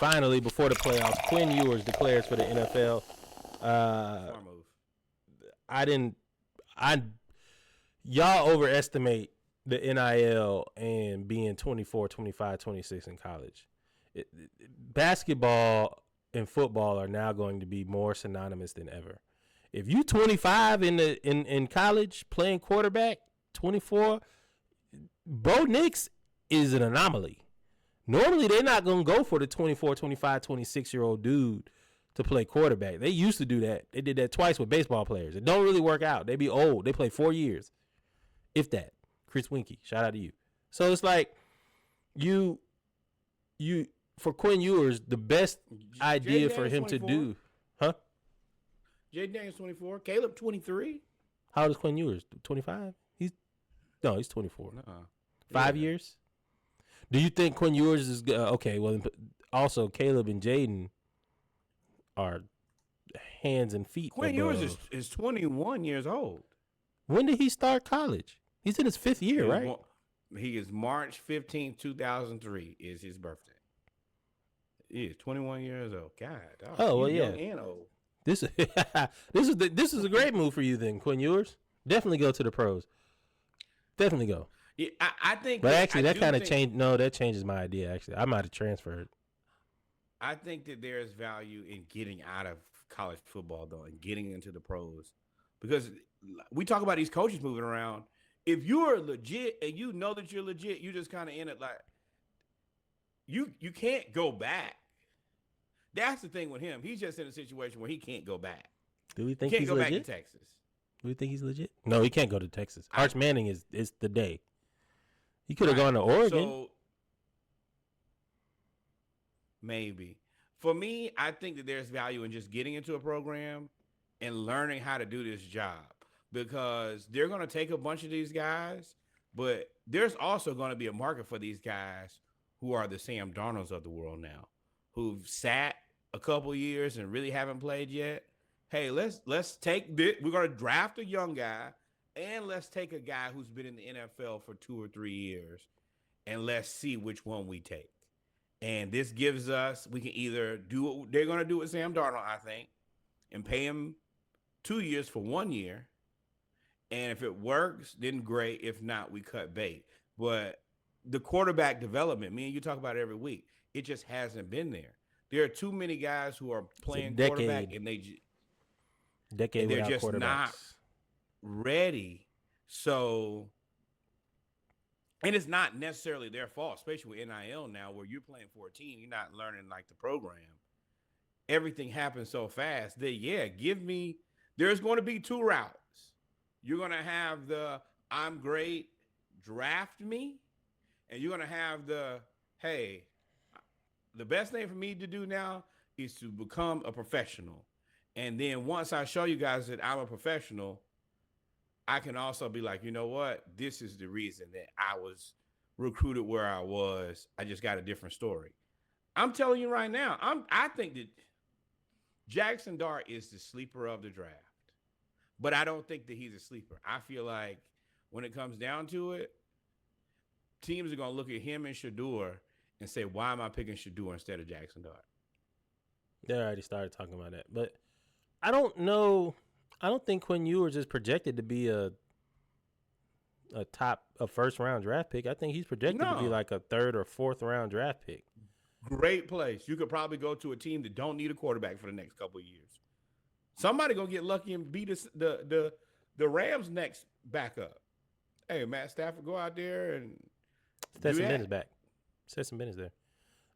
finally, before the playoffs, Quinn Ewers declares for the NFL. Smart move. I didn't. I Y'all overestimate the NIL and being 24, 25, 26 in college. Basketball and football are now going to be more synonymous than ever. If you 25 in college playing quarterback, 24, Bo Nix is an anomaly. Normally, they're not going to go for the 24, 25, 26-year-old dude to play quarterback. They used to do that. They did that twice with baseball players. It don't really work out. They be old. They play 4 years, if that. Chris Winkie, shout out to you. So it's like you for Quinn Ewers, the best idea for him 24. To do, huh? Jaden Daniels 24, Caleb 23. How old is Quinn Ewers? 25? He's 24. 5 years. Do you think Quinn Ewers is okay? Well, also Caleb and Jaden are hands and feet. Quinn Ewers is 21 years old. When did he start college? He's in his 5th year, right? He is March 15th, 2003 is his birthday. He is 21 years old. God. Well, yeah. Young and old. This is a great move for you then, Quinn Ewers. Definitely go to the pros. Definitely go. Yeah, I think. But actually, that kind of changed. No, that changes my idea. Actually, I might have transferred. I think that there is value in getting out of college football though, and getting into the pros, because we talk about these coaches moving around. If you are legit and you know that you're legit, you just kind of in it like you can't go back. That's the thing with him. He's just in a situation where he can't go back. Do we think he he's can't go legit? back to Texas? Do we think he's legit? No, he can't go to Texas. Arch Manning is the day. He could have gone to Oregon. So maybe. For me, I think that there's value in just getting into a program and learning how to do this job, because they're going to take a bunch of these guys, but there's also going to be a market for these guys who are the Sam Darnolds of the world now, who've sat a couple years and really haven't played yet. Hey, let's take this. We're going to draft a young guy, and let's take a guy who's been in the NFL for 2 or 3 years, and let's see which one we take. And this gives us, we can either do what they're going to do with Sam Darnold, I think, and pay him 2 years for 1 year. And if it works, then great. If not, we cut bait. But the quarterback development, me and you talk about it every week, it just hasn't been there. There are too many guys who are playing quarterback, and they're just not ready. So, and it's not necessarily their fault, especially with NIL now, where you're playing 14, you're not learning like the program. Everything happens so fast that, there's going to be 2 routes. You're going to have the I'm great, draft me, and you're going to have the, hey, the best thing for me to do now is to become a professional. And then once I show you guys that I'm a professional, I can also be like, you know what? This is the reason that I was recruited where I was. I just got a different story. I'm telling you right now, I think that Jackson Dart is the sleeper of the draft. But I don't think that he's a sleeper. I feel like when it comes down to it, teams are going to look at him and Shedeur and say, why am I picking Shedeur instead of Jackson Dart? They already started talking about that. But I don't know. I don't think Quinn Ewers is projected to be a first-round draft pick. I think he's projected to be like a 3rd or 4th round draft pick. Great place. You could probably go to a team that don't need a quarterback for the next couple of years. Somebody gonna get lucky and beat the Rams next backup. Hey, Matt Stafford, go out there and Stetson Bennett's back. Stetson Bennett's there.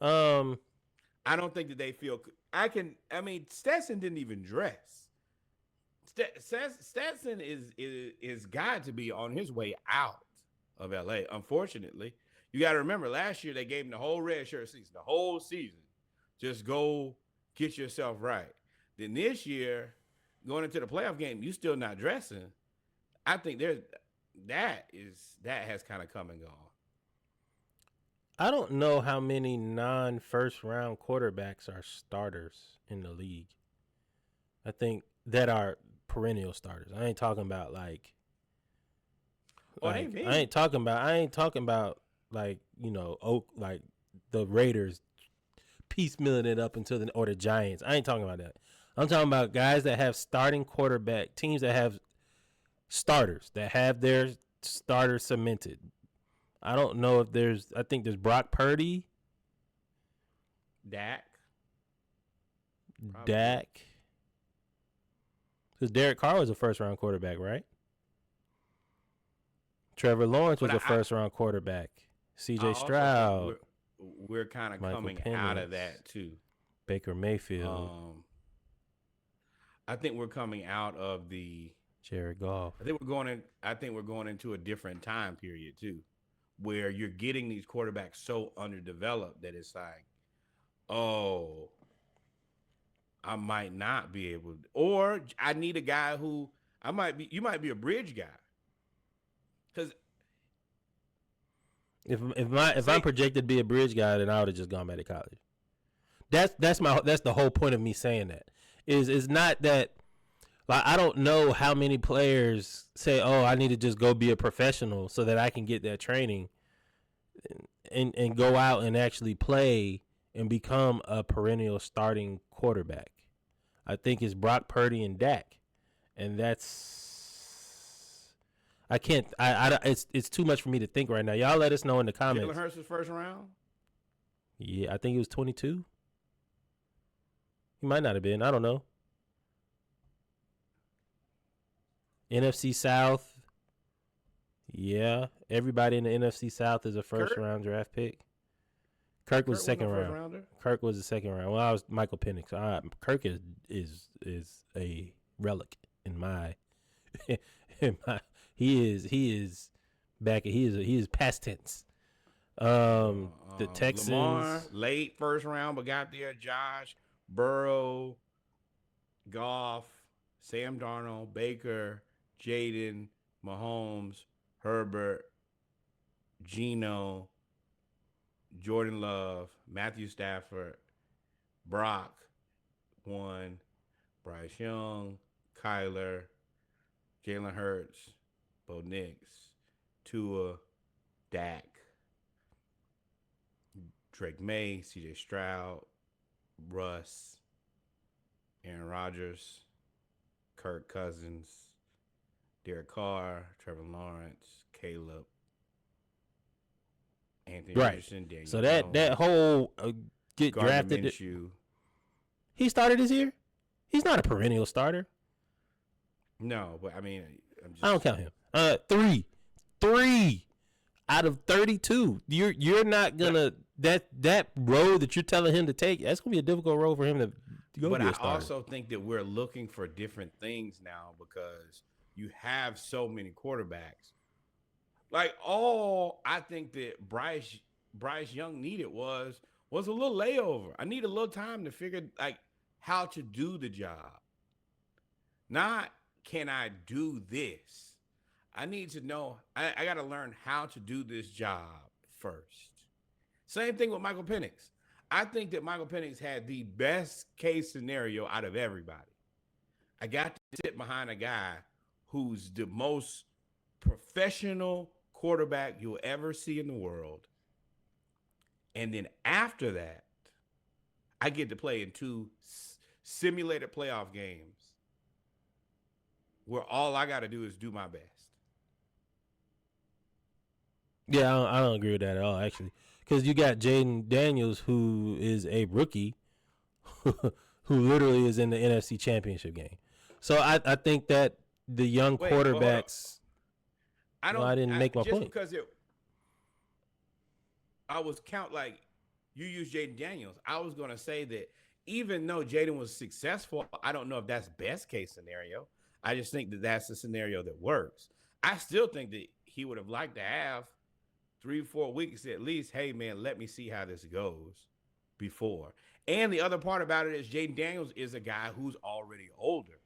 I don't think that they feel. Stetson didn't even dress. Stetson is got to be on his way out of LA. Unfortunately, you got to remember last year they gave him the whole red shirt season, the whole season. Just go get yourself right. Then this year, going into the playoff game, you still not dressing. I think that has kind of come and gone. I don't know how many non-first round quarterbacks are starters in the league. I think that are perennial starters. I ain't talking about I ain't talking about like, the Raiders piecemealing it up until the Giants. I ain't talking about that. I'm talking about guys that have starting quarterback teams that have starters that have their starters cemented. I don't know if there's. I think there's Brock Purdy, Dak. Probably. Dak. Because Derek Carr was a first-round quarterback, right? Trevor Lawrence was a first-round quarterback. C.J. Stroud. We're kind of coming out of that too. Baker Mayfield. I think we're coming out of the Jared Goff. I think we're going into a different time period too, where you're getting these quarterbacks so underdeveloped that it's like, oh, I might not be able to, or I need a guy who you might be a bridge guy. Because if I'm projected to be a bridge guy, then I would have just gone back to college. That's the whole point of me saying that. Is not that, like, I don't know how many players say, oh, I need to just go be a professional so that I can get that training and go out and actually play and become a perennial starting quarterback. I think it's Brock Purdy and Dak, and that's I can't. It's too much for me to think right now. Y'all let us know in the comments. Jalen Hurts was first round. Yeah, I think he was 22. He might not have been. I don't know. NFC South. Yeah, everybody in the NFC South is a first-round draft pick. Kirk was second round. Kirk was the second round. Well, I was Michael Penix. Kirk is a relic in my. He is back. He is past tense. The Texans, Lamar, late first round, but got there. Josh, Burrow, Goff, Sam Darnold, Baker, Jaden, Mahomes, Herbert, Geno, Jordan Love, Matthew Stafford, Brock, Bryce Young, Kyler, Jalen Hurts, Bo Nix, Tua, Dak, Drake May, C.J. Stroud, Russ, Aaron Rodgers, Kirk Cousins, Derek Carr, Trevor Lawrence, Caleb, Anthony Richardson, Daniel so that whole get Gardner drafted. Minshew. He started this year. He's not a perennial starter. No, but I mean, I don't count him. Three out of 32. You're not gonna that road that you're telling him to take. That's gonna be a difficult road for him to go. But I also think that we're looking for different things now because you have so many quarterbacks. Like I think that Bryce Young needed was a little layover. I need a little time to figure like how to do the job. Not can I do this? I need to know. I got to learn how to do this job first. Same thing with Michael Penix. I think that Michael Penix had the best case scenario out of everybody. I got to sit behind a guy who's the most professional quarterback you'll ever see in the world. And then after that, I get to play in 2 simulated playoff games where all I got to do is do my best. Yeah, I don't agree with that at all, actually. Because you got Jaden Daniels, who is a rookie, who literally is in the NFC Championship game. So I think that the young quarterbacks. I didn't make my point. Because I was like you used Jaden Daniels. I was going to say that even though Jaden was successful, I don't know if that's best case scenario. I just think that that's the scenario that works. I still think that he would have liked to have 3-4 weeks at least. Hey, man, let me see how this goes before. And the other part about it is Jaden Daniels is a guy who's already older.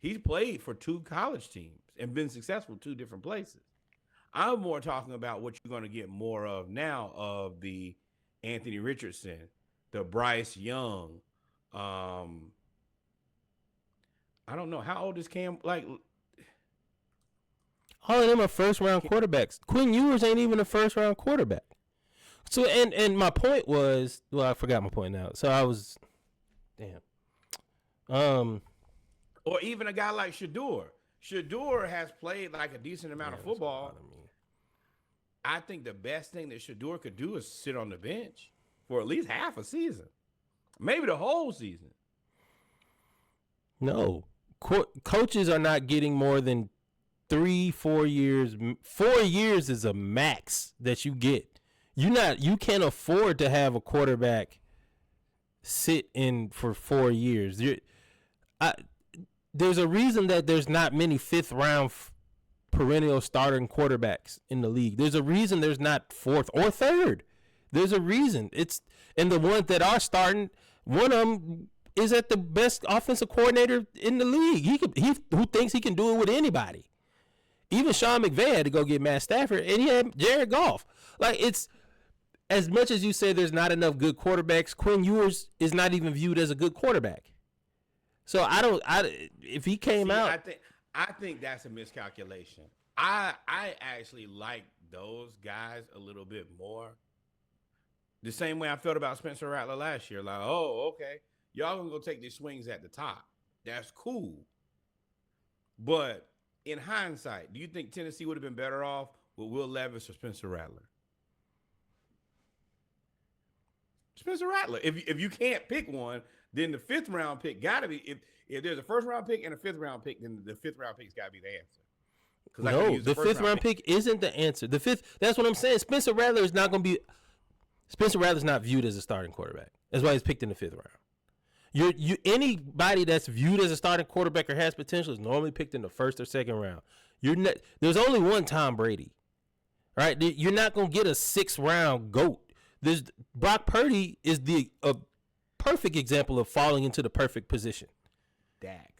He's played for 2 college teams and been successful 2 different places. I'm more talking about what you're going to get more of now of the Anthony Richardson, the Bryce Young. I don't know. How old is Cam? Like, all of them are first-round quarterbacks. Quinn Ewers ain't even a first-round quarterback. So and my point was, well, I forgot my point now. So I was, damn. Or even a guy like Shador. Shador has played like a decent amount of football. I think the best thing that Shador could do is sit on the bench for at least half a season, maybe the whole season. No, coaches are not getting more than 3-4 years. 4 years is a max that you get. You can't afford to have a quarterback sit in for 4 years. There's a reason that there's not many fifth round perennial starting quarterbacks in the league. There's a reason there's not fourth or third. There's a reason. And the ones that are starting, one of them is at the best offensive coordinator in the league. He who thinks he can do it with anybody. Even Sean McVay had to go get Matt Stafford, and he had Jared Goff. Like, it's as much as you say there's not enough good quarterbacks. Quinn Ewers is not even viewed as a good quarterback. So if he came out, I think that's a miscalculation. I actually like those guys a little bit more. The same way I felt about Spencer Rattler last year. Like, oh, okay, y'all gonna go take these swings at the top. That's cool. But in hindsight, do you think Tennessee would have been better off with Will Levis or Spencer Rattler? Spencer Rattler. If you can't pick one, then the fifth round pick got to be, if there's a first round pick and a fifth round pick, then the fifth round pick's got to be the answer. No, the fifth round pick isn't the answer. That's what I'm saying. Spencer Rattler is not going to be. Spencer Rattler's not viewed as a starting quarterback. That's why he's picked in the fifth round. Anybody that's viewed as a starting quarterback or has potential is normally picked in the first or second round. There's only one Tom Brady, right? You're not going to get a sixth round GOAT. Brock Purdy is a perfect example of falling into the perfect position. Dak.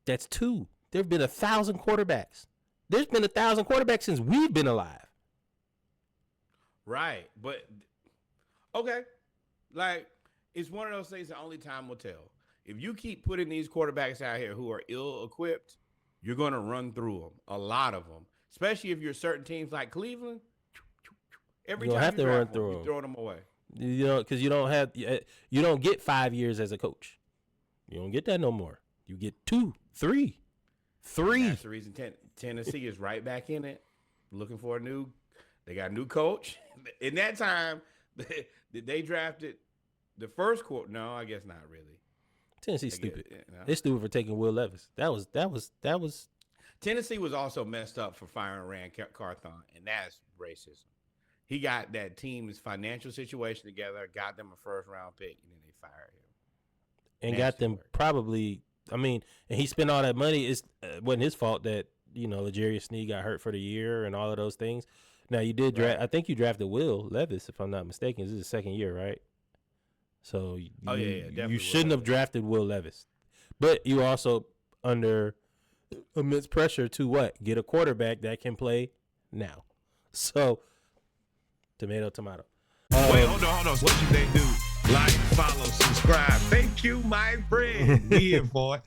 That's two. There have been 1,000 quarterbacks. There's been 1,000 quarterbacks since we've been alive. Right, but okay, like it's one of those things that only time will tell. If you keep putting these quarterbacks out here who are ill-equipped, you're going to run through them, a lot of them, especially if you're certain teams like Cleveland. Every time you run through them, you throw them away. Because you don't get 5 years as a coach. You don't get that no more. You get 2, 3. And that's the reason Tennessee is right back in it, looking for they got a new coach. In that time, they drafted the first quarter. No, I guess not really. Tennessee's stupid. They're stupid for taking Will Levis. That was. Tennessee was also messed up for firing Rand Carthon, and that's racism. He got that team's financial situation together, got them a first-round pick, and then they fired him. And got them probably, and he spent all that money. It wasn't his fault that, L'Jarius Sneed got hurt for the year and all of those things. Now, you did draft, I think you drafted Will Levis, if I'm not mistaken. This is his second year, right? So you shouldn't have drafted Will Levis. But you also under immense pressure to what? Get a quarterback that can play now. So, tomato. Wait, hold on. What should they do? Like, follow, subscribe. Thank you, my friend. We in for it.